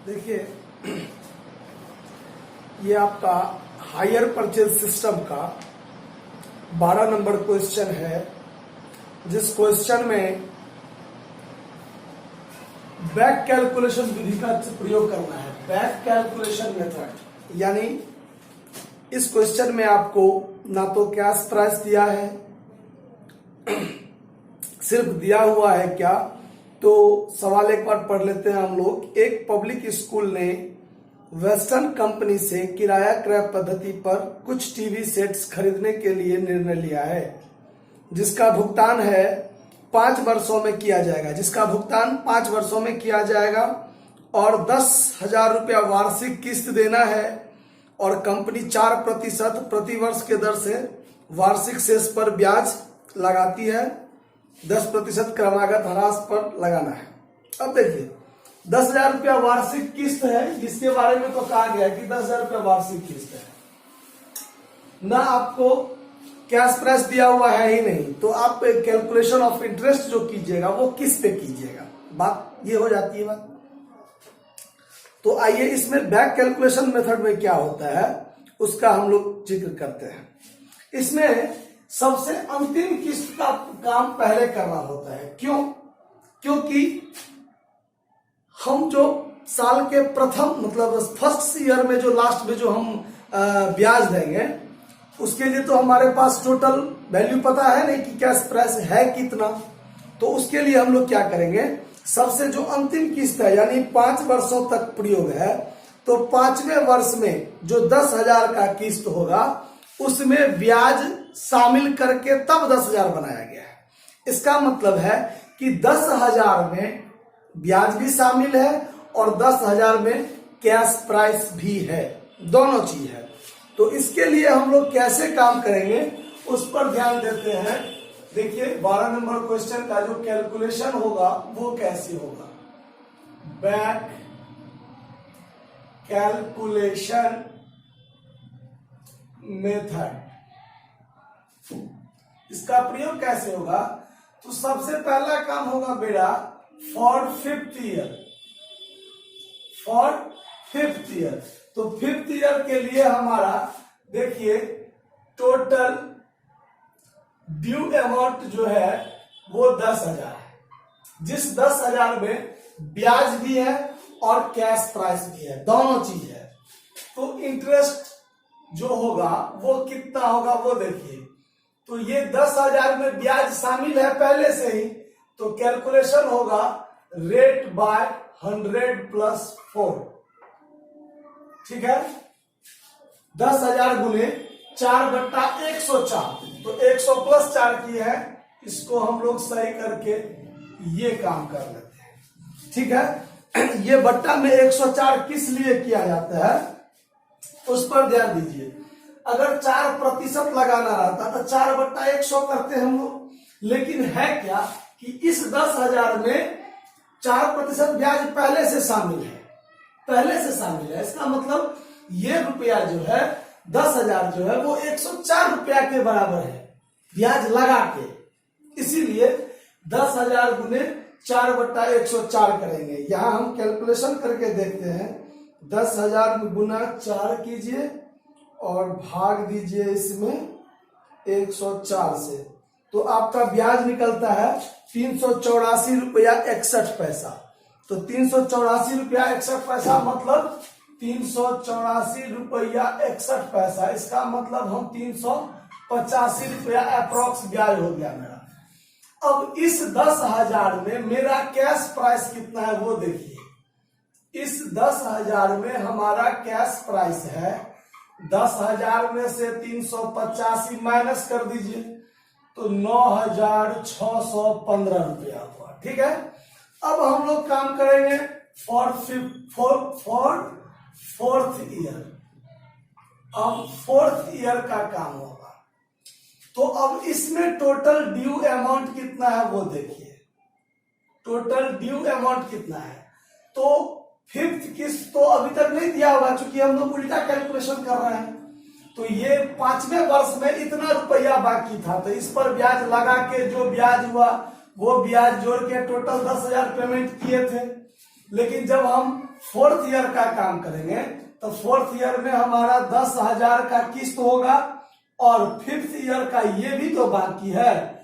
देखिए, ये आपका हायर परचेज सिस्टम का 12 नंबर क्वेश्चन है, जिस क्वेश्चन में बैक कैलकुलेशन विधि का प्रयोग करना है। बैक कैलकुलेशन मेथड, यानी इस क्वेश्चन में आपको ना तो कैश प्राइस दिया है, सिर्फ दिया हुआ है क्या। तो सवाल एक बार पढ़ लेते हैं हम लोग। एक पब्लिक स्कूल ने वेस्टर्न कंपनी से किराया क्रय पद्धति पर कुछ टीवी सेट्स खरीदने के लिए निर्णय लिया है, जिसका भुगतान है 5 वर्षों में किया जाएगा। जिसका भुगतान 5 वर्षों में किया जाएगा और 10,000 रुपया वार्षिक किस्त देना है, और कंपनी 4% प्रति वर्ष के दर से वार्षिक शेष पर ब्याज लगाती है। 10% क्रमागत ह्रास पर लगाना है। अब देखिए, 10,000 रुपया वार्षिक किस्त है, जिसके बारे में तो कहा गया कि 10,000 रुपया वार्षिक किस्त है ना। आपको कैश प्राइस दिया हुआ है ही नहीं, तो आप कैलकुलेशन ऑफ इंटरेस्ट जो कीजिएगा वो किस पे कीजिएगा, बात ये हो जाती है बात। तो आइए, इसमें बैक कैलकुलेशन मेथड में क्या होता है उसका हम लोग जिक्र करते हैं। इसमें सबसे अंतिम किस्त का काम पहले करना होता है। क्यों? क्योंकि हम जो साल के प्रथम मतलब फर्स्ट ईयर में जो लास्ट में जो हम ब्याज देंगे, उसके लिए तो हमारे पास टोटल वैल्यू पता है नहीं कि कैश प्राइस है कितना। तो उसके लिए हम लोग क्या करेंगे, सबसे जो अंतिम किस्त है यानी 5 वर्षों तक प्रयोग है, तो 5वें वर्ष में जो 10,000 का किस्त होगा उसमें ब्याज शामिल करके तब 10,000 बनाया गया है। इसका मतलब है कि 10,000 में ब्याज भी शामिल है और 10,000 में कैश प्राइस भी है, दोनों चीज है। तो इसके लिए हम लोग कैसे काम करेंगे उस पर ध्यान देते हैं। देखिए, 12 नंबर क्वेश्चन का जो कैलकुलेशन होगा वो कैसे होगा। बैक कैलकुलेशन मेथड, इसका प्रयोग कैसे होगा। तो सबसे पहला काम होगा बेटा for 5th year. For 5th year, तो 5th ईयर के लिए हमारा देखिए टोटल ड्यू अमाउंट जो है वो 10,000 है, जिस 10,000 में ब्याज भी है और कैश प्राइस भी है, दोनों चीज है। तो इंटरेस्ट जो होगा वो कितना होगा वो देखिए। तो ये 10,000 में ब्याज शामिल है पहले से ही, तो कैलकुलेशन होगा रेट बाय 100 प्लस 4। ठीक है, 10,000 गुने 4/104, तो 100 प्लस 4 की है। इसको हम लोग सही करके ये काम कर लेते हैं। ठीक है, ये बट्टा में 104 किस लिए किया जाता है उस पर ध्यान दीजिए। अगर 4% लगाना रहता तो 4/100 करते हम लोग, लेकिन है क्या कि इस 10,000 में 4% ब्याज पहले से शामिल है, पहले से शामिल है। इसका मतलब ये रुपया जो है 10,000 जो है वो 104 रुपया के बराबर है ब्याज लगा के। इसीलिए 10,000 गुने 4/104 करेंगे। यहां हम कैलकुलेशन करके देखते हैं। 10,000 गुना 4 कीजिए और भाग दीजिए इसमें 104 से, तो आपका ब्याज निकलता है 384 रुपया 61 पैसा। तो 384 रुपया 61 पैसा मतलब 384 रुपया 61 पैसा। इसका मतलब हम 385 रुपया अप्रोक्स ब्याज हो गया मेरा। अब इस 10,000 में मेरा कैश प्राइस कितना है वो देखिए। इस 10,000 में हमारा कैश प्राइस है, 10,000 में से 385 माइनस कर दीजिए तो 9,615 रुपया हुआ। ठीक है, अब हम लोग काम करेंगे फॉर 4th ईयर। अब 4th ईयर का काम होगा, तो अब इसमें टोटल ड्यू अमाउंट कितना है वो देखिए। टोटल ड्यू अमाउंट कितना है, तो 5th किस्त तो अभी तक नहीं दिया होगा, चूंकि हम लोग उल्टा कैलकुलेशन कर रहे हैं। तो ये 5वें वर्ष में इतना रुपया बाकी था, तो इस पर ब्याज लगा के जो ब्याज हुआ वो ब्याज जोड़ के टोटल 10,000 पेमेंट किए थे। लेकिन जब हम 4th ईयर का काम करेंगे तो 4th ईयर में हमारा 10,000 का किस्त होगा और 5th ईयर का ये भी तो बाकी है,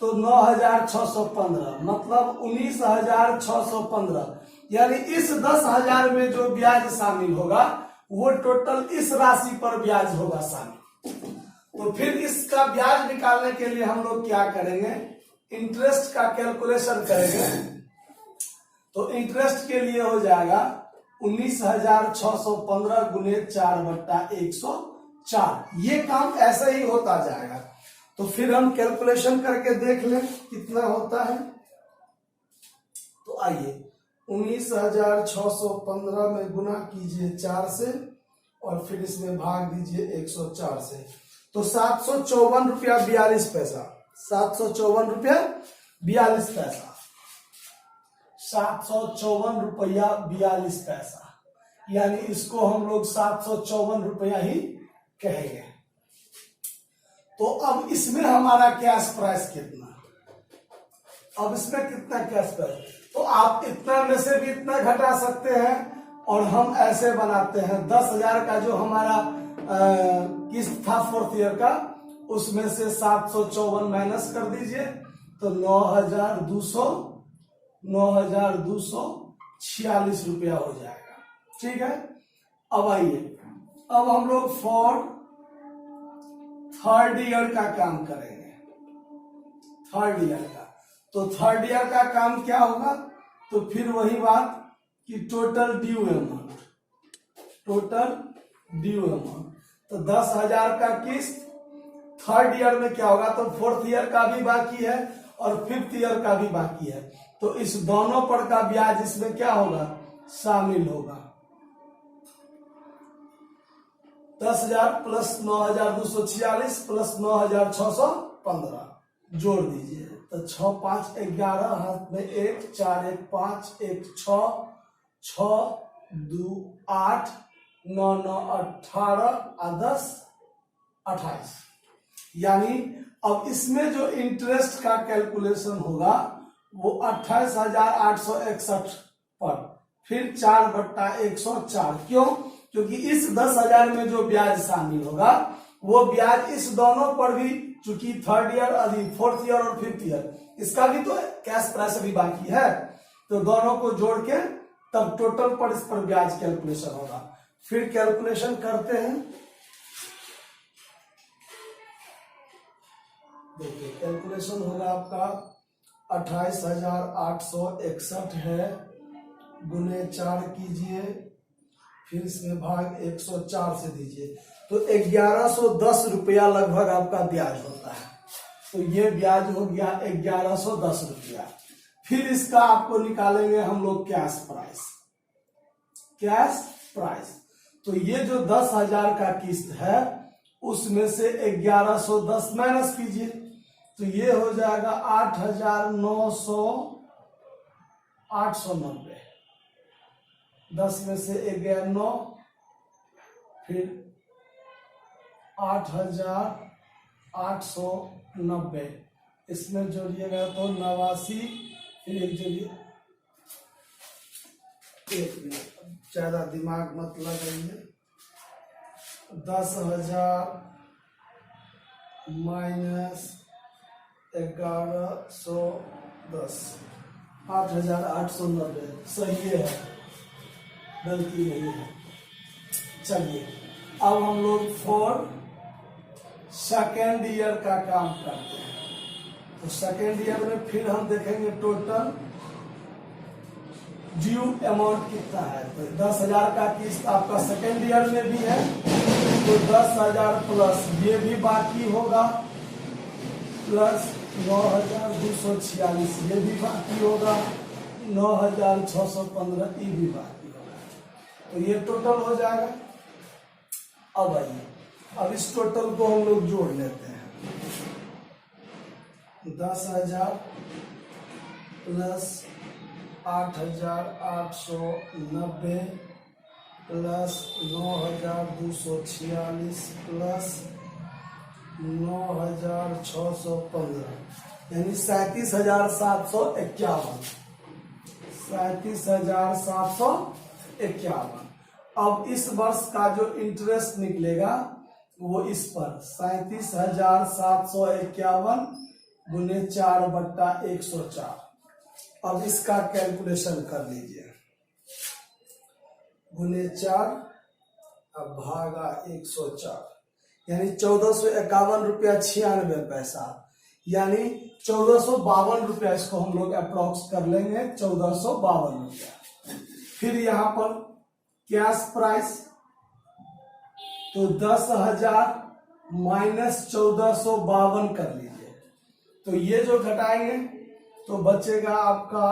तो 9,615 मतलब 19,615, यानी इस 10,000 में जो ब्याज शामिल होगा वो टोटल इस राशि पर ब्याज होगा शामिल। तो फिर इसका ब्याज निकालने के लिए हम लोग क्या करेंगे, इंटरेस्ट का कैलकुलेशन करेंगे। तो इंटरेस्ट के लिए हो जाएगा 19,615 गुने 4/104। ये काम ऐसे ही होता जाएगा। तो फिर हम कैलकुलेशन करके देख लें कितना होता है। तो आइए 19,615 में गुना कीजिए 4 से और फिर इसमें भाग दीजिए 104 से, तो 754 रुपया 42 पैसा, 754 रुपया 42 पैसा, 754 रुपया 42 पैसा, यानी इसको हम लोग 754 रुपया ही कहेंगे। तो अब इसमें हमारा कैश प्राइस कितना, अब इसमें कितना कैश प्राइस, तो आप इतना में से भी इतना घटा सकते हैं और हम ऐसे बनाते हैं 10,000 का जो हमारा किस्त था 4th ईयर का, उसमें से 754 माइनस कर दीजिए तो 9,246 रुपया हो जाएगा। ठीक है, अब आइए, अब हम लोग फॉर 3rd ईयर का काम करेंगे। 3rd ईयर का, तो 3rd ईयर का काम क्या होगा, तो फिर वही बात कि total due amount, total due amount, तो 10,000 का किस्त 3rd ईयर में क्या होगा, तो 4th ईयर का भी बाकी है और 5th ईयर का भी बाकी है, तो इस दोनों पर का ब्याज इसमें क्या होगा, शामिल होगा। 10,000 प्लस 9,246 प्लस 9,615 जोड़ दीजिए, तो 6 5 11, हाथ में 1 4 1 5 1 6 6 2 8 9 9 18 और 10 28, यानी अब इसमें जो इंटरेस्ट का कैलकुलेशन होगा वो 28,861 पर फिर 4/104। क्यों, क्योंकि इस 10,000 में जो ब्याज शामिल होगा वो ब्याज इस दोनों पर भी, चूंकि 3rd ईयर, 4th ईयर और 5th ईयर, इसका भी तो कैश प्राइस अभी बाकी है, तो दोनों को जोड़ के तब टोटल पर इस पर ब्याज कैलकुलेशन होगा। फिर कैलकुलेशन करते हैं, देखिए कैलकुलेशन होगा आपका 28,861 है, गुने 4 कीजिए, फिर इसमें भाग 104 से दीजिए, तो 1110 रुपया लगभग आपका ब्याज होता है। तो ये ब्याज हो गया 1110 रुपया। फिर इसका आपको निकालेंगे हम लोग कैश प्राइस, कैश प्राइस। तो ये जो 10,000 का किस्त है उसमें से 1110 माइनस कीजिए, तो ये हो जाएगा 8,890, 10 में से 1 गया 9, फिर 8,890, इसमें जोड़िएगा तो 89, फिर एक जोड़िए, 1 मिनट ज्यादा दिमाग मत लगाइए, 10,000 माइनस 1110, 8,890 सही है, गलती नहीं है। चलिए अब हम लोग फॉर 2nd ईयर का काम करते हैं। तो 2nd ईयर में फिर हम देखेंगे टोटल ड्यू अमाउंट कितना है। तो 10,000 का किस्त आपका 2nd ईयर में भी है, तो 10,000 प्लस ये भी बाकी होगा, प्लस 9,246 ये भी बाकी होगा, 9,615 ये भी बाकी होगा, तो ये टोटल हो जाएगा। अब आइए, अब इस टोटल को हम लोग जोड़ लेते हैं, 10,000 प्लस 8,890 प्लस 9,246 प्लस 9,615, यानी 37,751, 37,751। अब इस वर्ष का जो इंटरेस्ट निकलेगा वो इस पर 37,751 गुने 4/104। अब इसका कैलकुलेशन कर लीजिए, गुने 4 अब भागा 104, यानी 1451.96 रुपया, यानी 1452 रुपया। इसको हम लोग अप्रोक्स कर लेंगे 1452 रुपया। फिर यहाँ पर कैश प्राइस, तो 10,000 माइनस 1452 कर लीजिए, तो ये जो घटाएंगे तो बचेगा आपका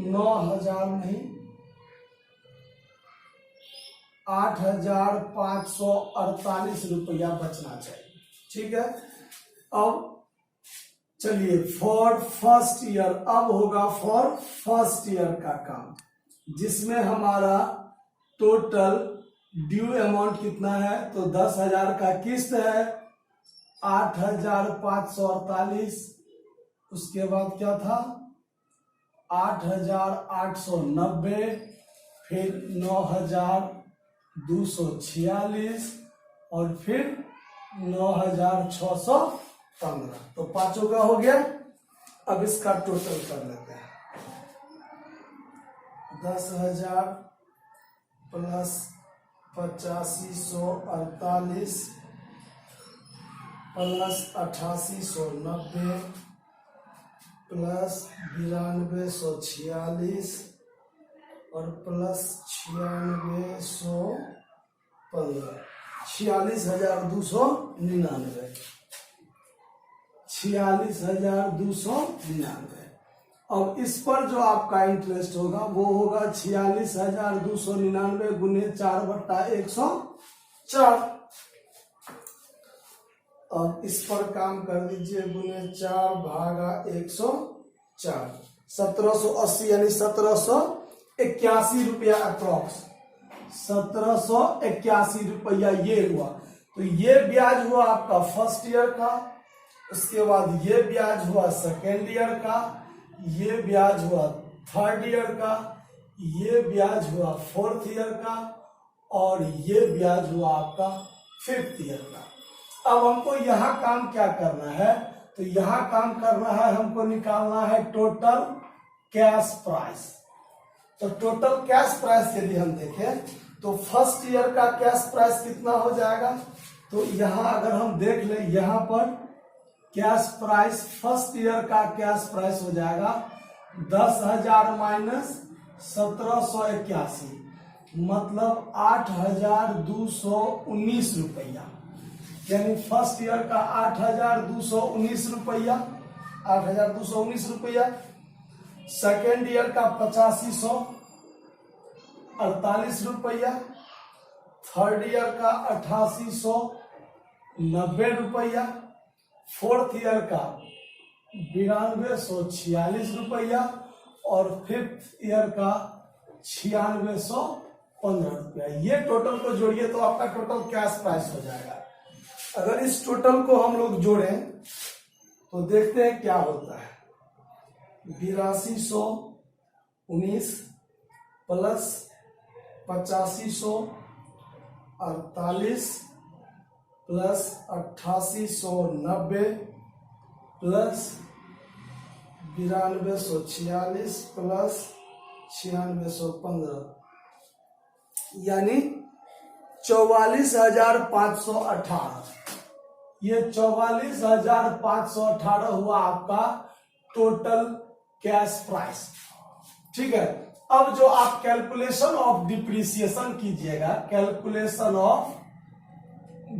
9,000 नहीं 8,548 रुपया बचना चाहिए। ठीक है, अब चलिए फॉर फर्स्ट ईयर, अब होगा फॉर फर्स्ट ईयर का काम, जिसमें हमारा टोटल ड्यू अमाउंट कितना है, तो 10,000 का किस्त है, 8,548, उसके बाद क्या था 8,890, फिर 9,246 और फिर 9,615। तो पांचों का हो गया। अब इसका टोटल कर लेते हैं, 10,000 प्लस 8548 प्लस 8890 प्लस 9246 और प्लस 9615, 46,299, 46,299। अब इस पर जो आपका इंटरेस्ट होगा वो होगा 46,299 गुने 4/104। अब इस पर काम कर दीजिए, गुने 4 भागा 104, 1780 यानी 1781 रुपया अप्रोक्स, 1781 रुपया ये हुआ। तो ये ब्याज हुआ आपका फर्स्ट ईयर का, उसके बाद ये ब्याज हुआ सेकेंड ईयर का, ये ब्याज हुआ थर्ड ईयर का, ये ब्याज हुआ फोर्थ ईयर का, और ये ब्याज हुआ आपका फिफ्थ ईयर का। अब हमको यहाँ काम क्या करना है, तो यहाँ काम करना है, हमको निकालना है टोटल कैश प्राइस। तो टोटल कैश प्राइस यदि हम देखें तो फर्स्ट ईयर का कैश प्राइस कितना हो जाएगा, तो यहाँ अगर हम देख ले, यहाँ पर कैश प्राइस फर्स्ट ईयर का कैश प्राइस हो जाएगा 10,000 माइनस 1781, मतलब 8,219 रुपया, यानी फर्स्ट ईयर का 8,219 रुपया, 8,219 रुपया। सेकेंड ईयर का 8548 रुपया, थर्ड ईयर का 8890 रुपया, फोर्थ ईयर का 9246 रुपया, और फिफ्थ ईयर का 9615 रुपया। ये टोटल को जोड़िए तो आपका टोटल कैश प्राइस हो जाएगा। अगर इस टोटल को हम लोग जोड़ें तो देखते हैं क्या होता है, 8219 प्लस 8548 प्लस 8890 प्लस 9246 प्लस 9615, यानी 44,518। ये 44,518 हुआ आपका टोटल कैश प्राइस। ठीक है, अब जो आप कैलकुलेशन ऑफ डिप्रिसिएशन कीजिएगा, कैलकुलेशन ऑफ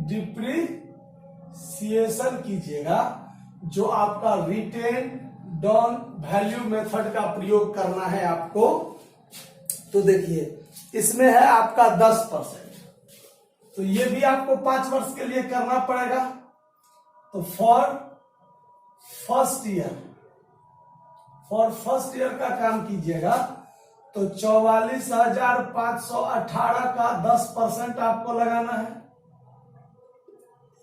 डिप्रिसिएशन कीजिएगा, जो आपका रिटेन डाउन वैल्यू मेथड का प्रयोग करना है आपको। तो देखिए इसमें है आपका 10%, तो ये भी आपको 5 वर्ष के लिए करना पड़ेगा। तो फॉर फर्स्ट ईयर का काम कीजिएगा, तो 44,518 का 10% आपको लगाना है।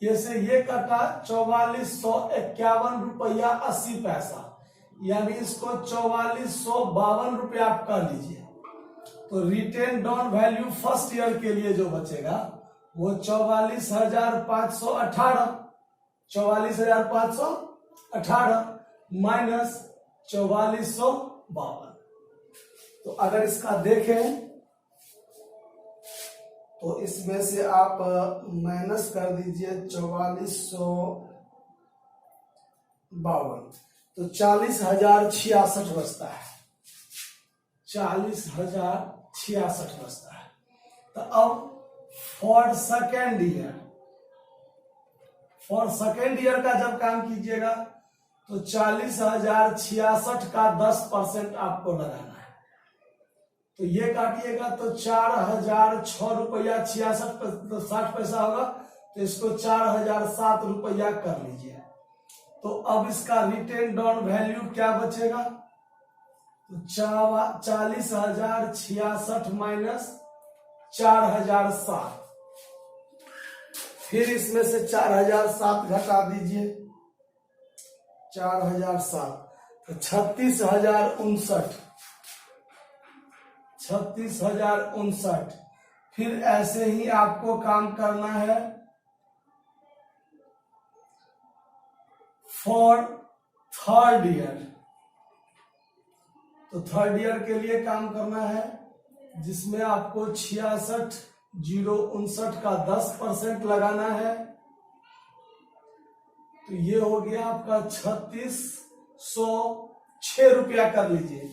ये से ये कटा 4451 रुपया 80 पैसा, यानी इसको 4452 रुपया आप कर लीजिए। तो written down value first year के लिए जो बचेगा वो 44,518, 44,518 माइनस 4452। तो अगर इसका देखें तो इसमें से आप माइनस कर दीजिए 4452, तो 40,066 बचता है, 40,066 बचता है। तो अब फॉर सेकेंड ईयर का जब काम कीजिएगा तो 40,066 का 10% आपको लगाना है। तो ये काटिएगा तो 4,006 रुपया 60 पैसा होगा, तो इसको 4,007 रुपया कर लीजिए। तो अब इसका रिटेन डाउन वैल्यू क्या बचेगा, तो 40,066 माइनस 4,007, फिर इसमें से 4,007 घटा दीजिए, 4,007 तो 36,059, फिर ऐसे ही आपको काम करना है फॉर थर्ड ईयर। तो थर्ड ईयर के लिए काम करना है जिसमें आपको 66,059 का 10% लगाना है। तो ये हो गया आपका 3606 रुपया कर लीजिए,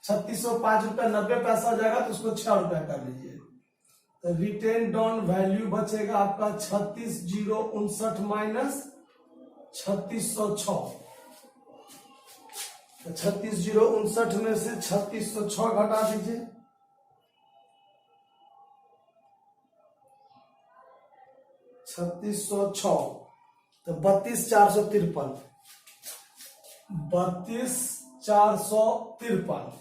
3605 रुपया 90 पैसा हो जाएगा तो उसको 6 रुपया कर लीजिए। तो रिटेन डाउन वैल्यू बचेगा आपका 36,059 माइनस 3606। तो 36,059 में से 3606 घटा दीजिए, 3606 तो 32,453, 32,453।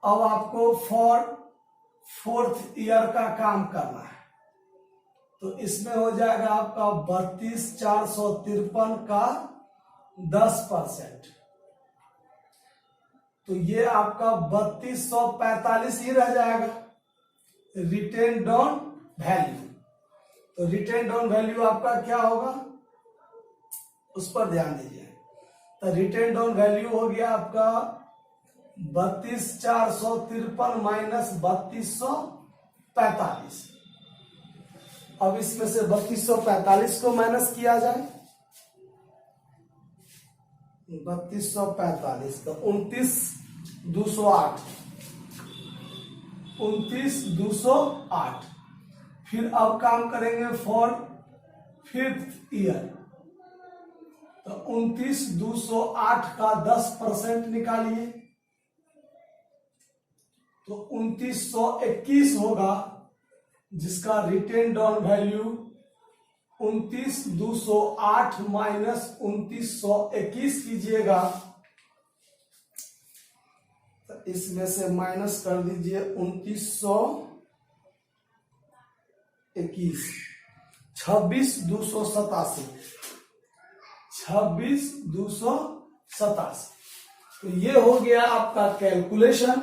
अब आपको फॉर फोर्थ ईयर का काम करना है, तो इसमें हो जाएगा आपका 32,453 का 10%, तो ये आपका 3245 ही रह जाएगा रिटेन डाउन वैल्यू। तो रिटेन डाउन वैल्यू आपका क्या होगा उस पर ध्यान दीजिए। तो रिटेन डाउन वैल्यू हो गया आपका 32,453 माइनस 3245। अब इसमें से 3245 को माइनस किया जाए, 3245 तो 29,208, 29,208। फिर अब काम करेंगे फॉर फिफ्थ ईयर, तो 29,208 का 10% निकालिए, तो 2921 होगा, जिसका रिटेन डाउन वैल्यू 29,208 माइनस 2921 कीजिएगा, तो इसमें से माइनस कर दीजिए 2921, 26,287, 26,287। तो ये हो गया आपका कैलकुलेशन,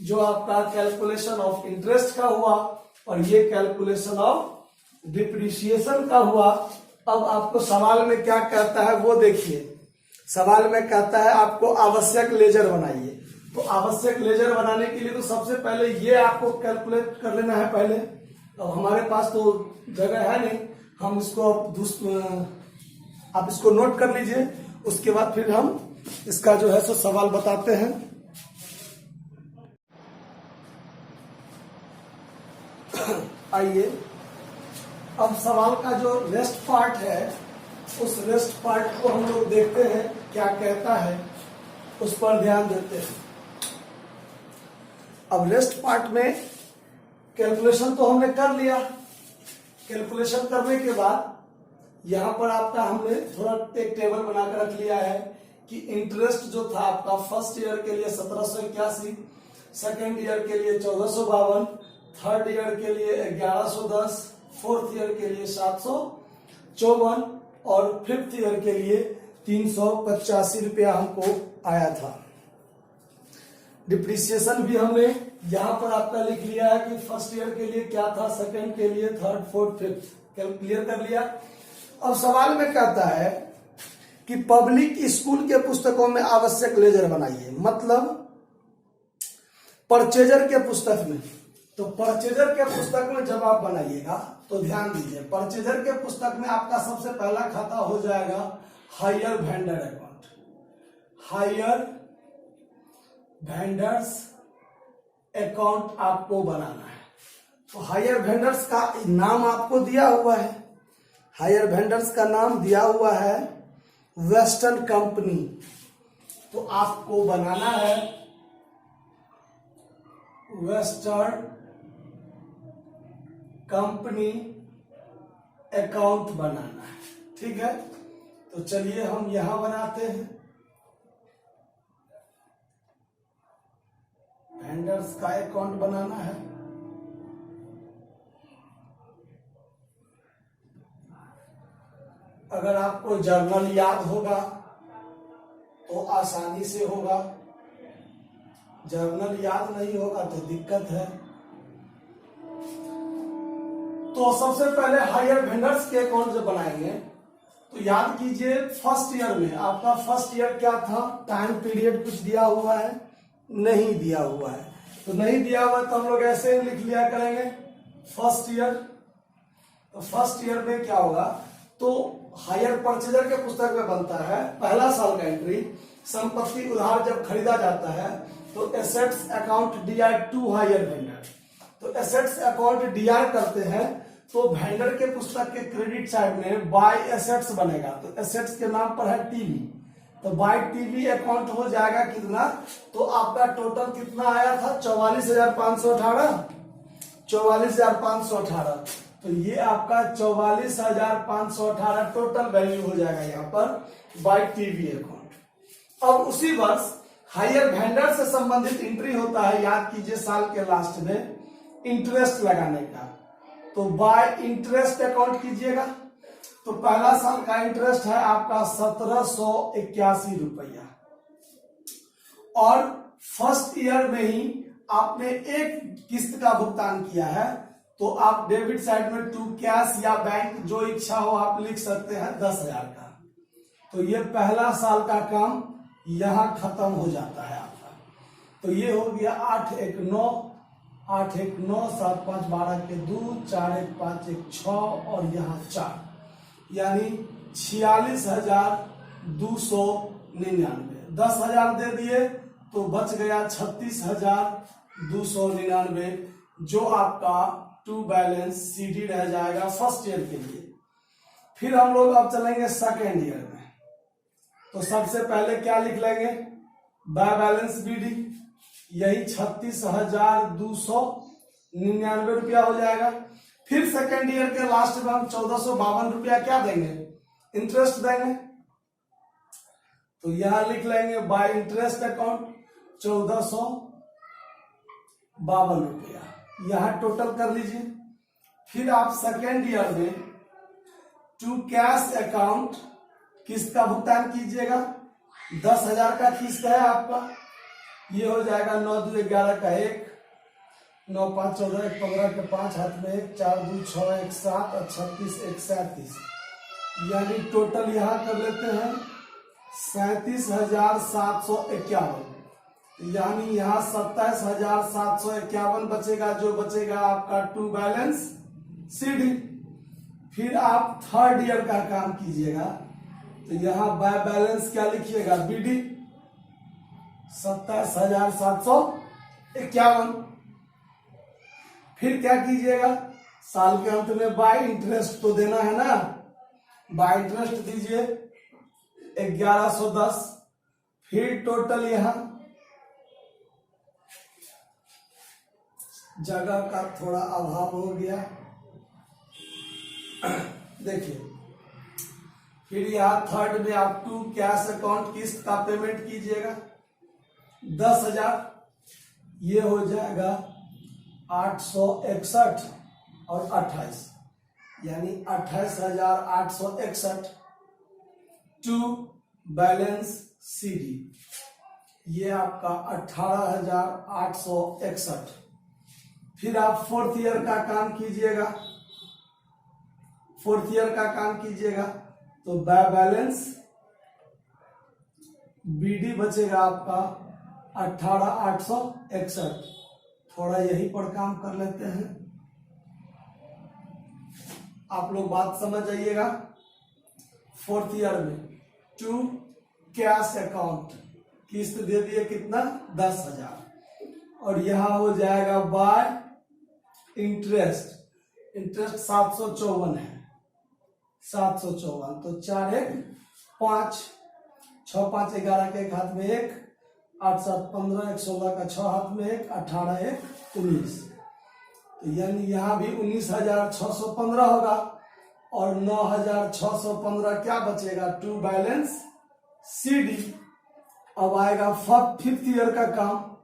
जो आपका कैलकुलेशन ऑफ इंटरेस्ट का हुआ, और ये कैलकुलेशन ऑफ डिप्रिसिएशन का हुआ। अब आपको सवाल में क्या कहता है वो देखिए। सवाल में कहता है आपको आवश्यक लेजर बनाइए। तो आवश्यक लेजर बनाने के लिए तो सबसे पहले ये आपको कैलकुलेट कर लेना है पहले। अब हमारे पास तो जगह है नहीं, हम इसको आप इसको नोट कर लीजिए, उसके बाद फिर हम इसका जो है सो सवाल बताते हैं। आइए अब सवाल का जो रेस्ट पार्ट है, उस रेस्ट पार्ट को हम लोग देखते हैं क्या कहता है, उस पर ध्यान देते हैं। अब रेस्ट पार्ट में कैलकुलेशन तो हमने कर लिया। कैलकुलेशन करने के बाद यहां पर आपका हमने थोड़ा एक टेबल बनाकर रख लिया है कि इंटरेस्ट जो था आपका फर्स्ट ईयर के लिए 1781, सेकेंड ईयर के लिए 1452, थर्ड ईयर के लिए 1110, फोर्थ ईयर के लिए 754 और फिफ्थ ईयर के लिए 385 रुपया हमको आया था। डिप्रिसिएशन भी हमने यहां पर आपका लिख लिया है कि फर्स्ट ईयर के लिए क्या था, सेकंड के लिए, थर्ड, फोर्थ, फिफ्थ क्लियर कर लिया। अब सवाल में कहता है कि पब्लिक स्कूल के पुस्तकों में आवश्यक लेजर बनाइए, मतलब परचेजर के पुस्तक में। तो परचेजर के पुस्तक में जब आप बनाइएगा तो ध्यान दीजिए, परचेजर के पुस्तक में आपका सबसे पहला खाता हो जाएगा hire vendor account. Hire vendors account आपको बनाना है। तो हायर वेंडर्स का नाम आपको दिया हुआ है, हायर वेंडर्स का नाम दिया हुआ है वेस्टर्न कंपनी। तो आपको बनाना है वेस्टर्न कंपनी अकाउंट बनाना है, ठीक है। तो चलिए हम यहां बनाते हैं, वेंडर्स का अकाउंट बनाना है। अगर आपको जर्नल याद होगा तो आसानी से होगा, जर्नल याद नहीं होगा तो दिक्कत है। तो सबसे पहले हायर वेंडर्स के अकाउंट जब बनाएंगे तो याद कीजिए फर्स्ट ईयर में आपका फर्स्ट ईयर क्या था, टाइम पीरियड कुछ दिया हुआ है, नहीं दिया हुआ है। तो नहीं दिया हुआ तो हम लोग ऐसे ही लिख लिया करेंगे फर्स्ट ईयर। तो फर्स्ट ईयर में क्या होगा, तो हायर परचेजर के पुस्तक में बनता है पहला साल का एंट्री, संपत्ति उधार जब खरीदा जाता है तो assets account Dr to hire vendor. तो एसेट्स अकाउंट डीआर करते हैं तो वेंडर के पुस्तक के क्रेडिट साइड में बाय एसेट्स बनेगा। तो एसेट्स के नाम पर है टीवी, तो बाय टीवी अकाउंट हो जाएगा कितना, तो आपका टोटल कितना आया था 44,518, 44,518। तो ये आपका 44,518 टोटल वैल्यू हो जाएगा यहाँ पर बाय टीवी अकाउंट। अब उसी वर्ष हायर वेंडर से संबंधित एंट्री होता है, याद कीजिए साल के लास्ट में इंटरेस्ट लगाने का। तो बाय इंटरेस्ट अकाउंट कीजिएगा। तो पहला साल का इंटरेस्ट है आपका 1781 रुपया, और फर्स्ट ईयर में ही आपने एक किस्त का भुगतान किया है, तो आप डेबिट साइड में टू कैश या बैंक जो इच्छा हो आप लिख सकते हैं 10,000 का। तो ये पहला साल का काम यहां खत्म हो जाता है आपका। तो ये हो गया 8 1 9, 8 1 9, 7 5 12 के 2, 4 1 5 1 6 और यहाँ 4, यानी 46,299। 10,000 दे दिए तो बच गया 36,299, जो आपका टू बैलेंस सीडी रह जाएगा फर्स्ट ईयर के लिए। फिर हम लोग अब चलेंगे सेकेंड ईयर में। तो सबसे पहले क्या लिख लेंगे, बाय बैलेंस बीडी, यही 36,299 रुपया हो जाएगा। फिर सेकेंड ईयर के लास्ट में हम 1452 रुपया क्या देंगे, इंटरेस्ट देंगे। तो यहां लिख लेंगे बाय इंटरेस्ट अकाउंट 1452 रुपया, यहां टोटल कर लीजिए। फिर आप सेकेंड ईयर में टू कैश अकाउंट किस्त का भुगतान कीजिएगा। 10,000 का किस्त है आपका, ये हो जाएगा 9 2 11 का 1, 9 5 14 1 15 के 5 हाथ में 1, 4 2 6 1 7 और 36 1 37, यानी टोटल यहां कर लेते हैं 37,751, यानी यहाँ 27,751 बचेगा, जो बचेगा आपका टू बैलेंस सीडी। फिर आप थर्ड ईयर का काम कीजिएगा, तो यहाँ बाय बैलेंस क्या लिखिएगा, बीडी 27,751। फिर क्या कीजिएगा, साल के अंत में बाय इंटरेस्ट तो देना है ना, बाय इंटरेस्ट दीजिए 1110। फिर टोटल यहां जगह का थोड़ा अभाव हो गया, देखिए। फिर यहाँ थर्ड में आप टू कैश अकाउंट किस्त का पेमेंट कीजिएगा 10,000, ये हो जाएगा 861 और 28, यानी 28,861 टू बैलेंस सीडी। ये आपका 18,861। फिर आप फोर्थ ईयर का काम कीजिएगा, तो बैलेंस बीडी बचेगा आपका 18,861। थोड़ा यहीं पर काम कर लेते हैं, आप लोग बात समझ जाइएगा। फोर्थ ईयर में टू कैश अकाउंट किस्त दे दिए कितना 10,000, और यहां हो जाएगा बाय इंटरेस्ट 754 है, 754। तो 4 1 5, 6 5 11 के एक हाथ में 1, 8 7 15, 1 16 का 6 हाथ में 1, 18 1 19। तो यानी यहाँ भी 19,615 होगा, और 9,615 क्या बचेगा टू बैलेंस सीडी। अब आएगा फिफ्थ ईयर का काम,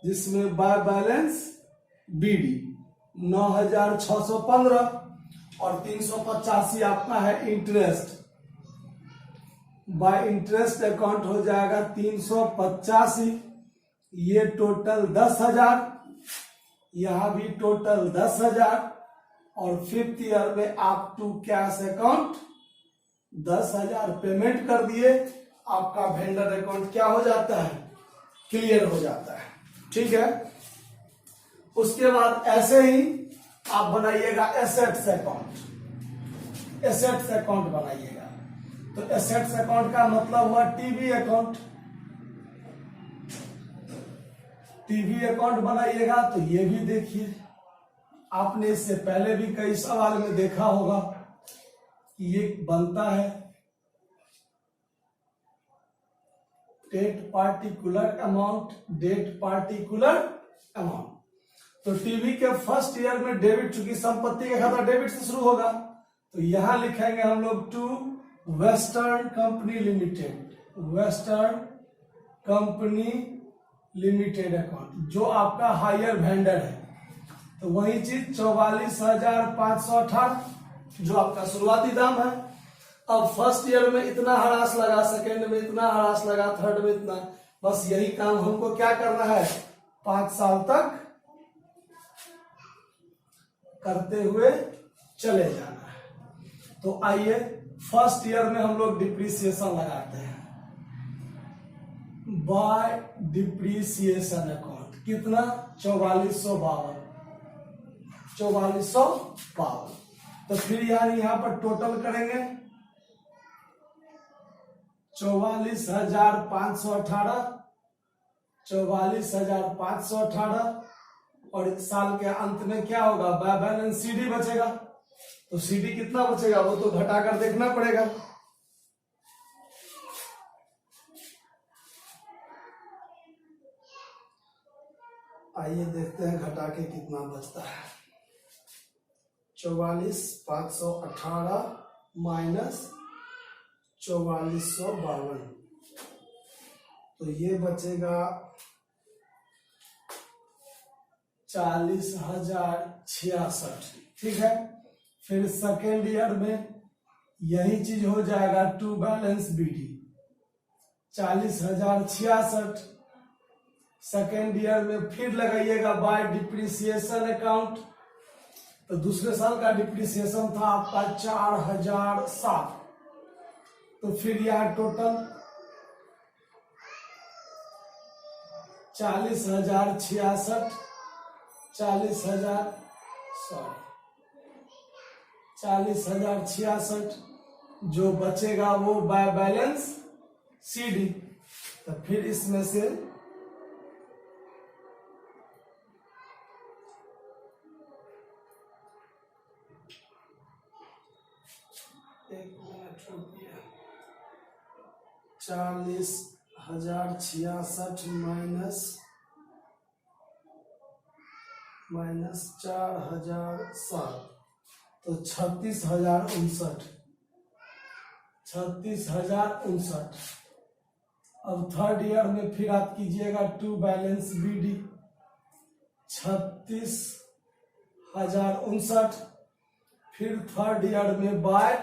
जिसमें बाय बैलेंस बीडी 9,615 और 385 आपका है इंटरेस्ट। बाय इंटरेस्ट अकाउंट हो जाएगा 385। ये टोटल 10,000, यहां भी टोटल 10,000, और फिफ्थ ईयर में आप टू कैश अकाउंट 10,000 पेमेंट कर दिए, आपका वेंडर अकाउंट क्या हो जाता है, क्लियर हो जाता है। ठीक है, उसके बाद ऐसे ही आप बनाइएगा एसेट्स अकाउंट बनाइएगा। तो एसेट्स अकाउंट का मतलब हुआ टीवी अकाउंट बनाइएगा। तो ये भी देखिए, आपने इससे पहले भी कई सवाल में देखा होगा कि ये बनता है डेट पार्टिकुलर अमाउंट। तो टीवी के फर्स्ट ईयर में डेबिट, चूंकि संपत्ति का खाता डेबिट से शुरू होगा, तो यहां लिखेंगे हम लोग to Western company limited account, जो आपका हायर वेंडर है। तो वही चीज 44,518 जो आपका शुरुआती दाम है। अब फर्स्ट ईयर में इतना हरास लगा, सेकेंड में इतना हरास लगा, थर्ड में इतना, बस यही काम हमको क्या करना है, 5 साल तक करते हुए चले जाना है। तो आइए फर्स्ट ईयर में हम लोग डिप्रिसिएशन लगाते हैं। बाय डिप्रिसिएशन अकाउंट कितना 4452। तो फिर यहाँ पर टोटल करेंगे 44,518 और इस साल के अंत में क्या होगा, बाय बैलेंस सीडी बचेगा। तो सीडी कितना बचेगा वो तो घटाकर देखना पड़ेगा। आइए देखते हैं घटा के कितना बचता है। 44,518 माइनस 4452, तो ये बचेगा 40,066। ठीक है, फिर सेकेंड ईयर में यही चीज हो जाएगा to balance BD 40,066। Second year में फिर लगाइएगा बाय डिप्रिसिएशन अकाउंट। तो दूसरे साल का डिप्रिसिएशन था आपका 4,007। तो फिर यह टोटल 40,066 40,066 जो बचेगा वो बाय बैलेंस सीडी। तो फिर इसमें से एक मिनट रुकिए, 40,066 माइनस 4,007, तो 36,059। अब थर्ड ईयर में फिर आप कीजिएगा टू बैलेंस बीडी 36,059। फिर थर्ड ईयर में बाय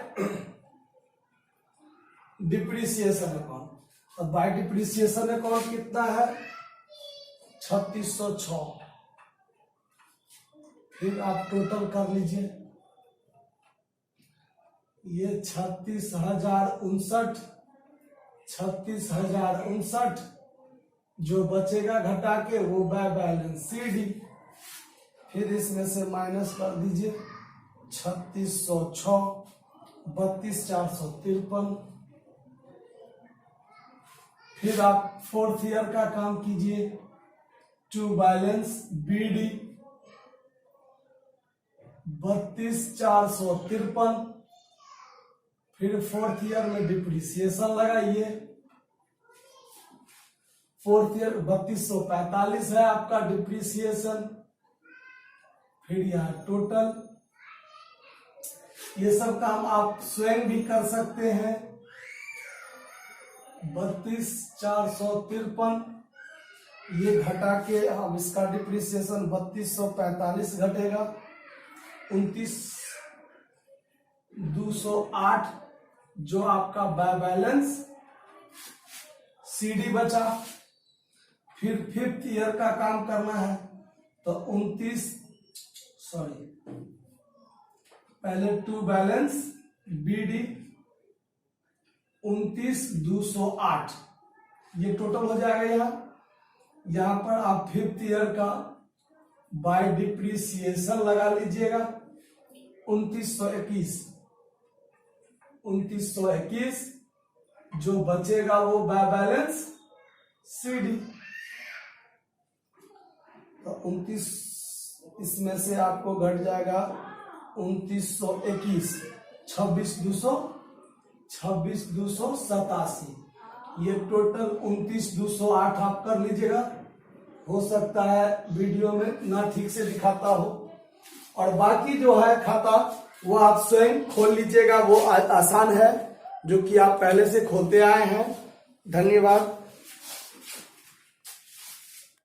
डिप्रिसिएशन अकाउंट और बाय डिप्रिसिएशन अकाउंट कितना है 3606। फिर आप टोटल कर लीजिए, ये 36,059 जो बचेगा घटा के वो बाय बैलेंस CD। फिर इसमें से माइनस कर दीजिए 3606, 32,453। फिर आप फोर्थ ईयर का काम कीजिए, टू बैलेंस BD 32,453। फिर फोर्थ ईयर में डिप्रिसिएशन लगाइए, फोर्थ ईयर 3245 है आपका डिप्रिसिएशन। फिर यहाँ टोटल, ये सब काम आप स्वयं भी कर सकते हैं। 32,453 ये घटा के अब इसका डिप्रिसिएशन 3245 घटेगा, 29,208 जो आपका बाय बैलेंस CD बचा। फिर फिफ्थ ईयर का काम करना है तो 29, पहले टू बैलेंस BD 29,208 ये टोटल हो जाएगा। यहां पर आप फिफ्थ ईयर का बाय डिप्रिसिएशन लगा लीजिएगा 2921 जो बचेगा वो बाय बैलेंस CD। तो 29 इसमें से आपको घट जाएगा 2921, 26,287 ये टोटल 29,208 आप कर लीजिएगा। हो सकता है वीडियो में ना ठीक से दिखाता हो, और बाकी जो है खाता वो आप स्वयं खोल लीजिएगा, वो आसान है जो कि आप पहले से खोलते आए हैं। धन्यवाद।